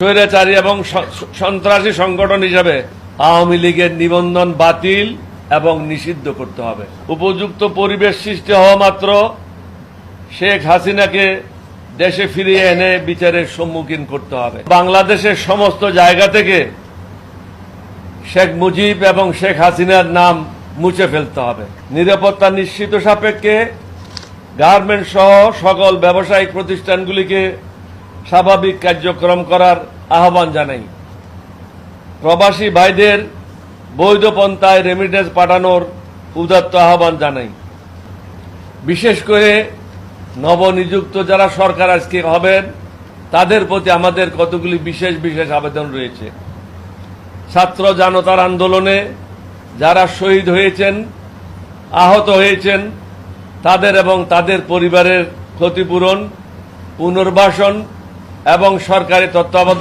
স্বৈরাচারী এবং সন্ত্রাসী সংগঠন হিসেবে আওয়ামী লীগের নিবন্ধন বাতিল এবং নিষিদ্ধ করতে হবে। উপযুক্ত পরিবেশ সৃষ্টি হওয়া মাত্র শেখ হাসিনাকে দেশে ফিরিয়ে এনে বিচারের সম্মুখীন করতে হবে। বাংলাদেশের সমস্ত জায়গা থেকে শেখ মুজিব এবং শেখ হাসিনার নাম মুছে ফেলতে হবে। নিরাপত্তা নিশ্চিত সাপেক্ষে গার্মেন্টস সহ সকল ব্যবসায়িক প্রতিষ্ঠানগুলিকে স্বাভাবিক কার্যক্রম করার আহ্বান জানাই। প্রবাসী ভাইদের বৈধ পন্থায় রেমিটেন্স পাঠানোর উদাত্ত আহ্বান জানাই। বিশেষ করে নবনিযুক্ত যারা সরকার আজকে হবেন তাদের প্রতি আমাদের কতগুলি বিশেষ আবেদন রয়েছে। ছাত্র জনতার আন্দোলনে যারা শহীদ হয়েছেন, আহত হয়েছেন, তাদের এবং তাদের পরিবারের ক্ষতিপূরণ, পুনর্বাসন এবং সরকারি তত্ত্বাবধান